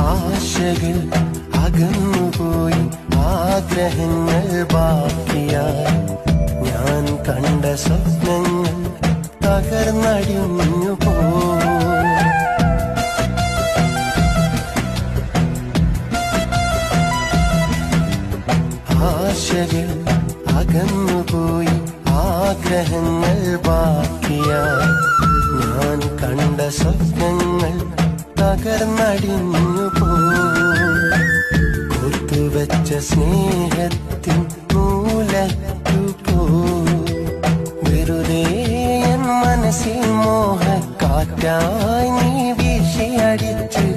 ആശകൾ അകന്നുപോയി, ആഗ്രഹങ്ങൾ ബാക്കിയായി, ഞാൻ കണ്ട സ്വപ്നങ്ങൾ തകർന്നടിഞ്ഞു പോയി. ആശകൾ അകന്നുപോയി, ആഗ്രഹങ്ങൾ ബാക്കിയായി, ഞാൻ കണ്ട സ്വപ്നങ്ങൾ തകർന്നടിഞ്ഞു പോയി. കോർത്തുവച്ച സ്നേഹത്തിൻ മൂലത്തു പോയി, വെറുതെ എൻ മനസ്സിൽ മോഹക്കാറ്റായി നീ വീശിയടിച്ച്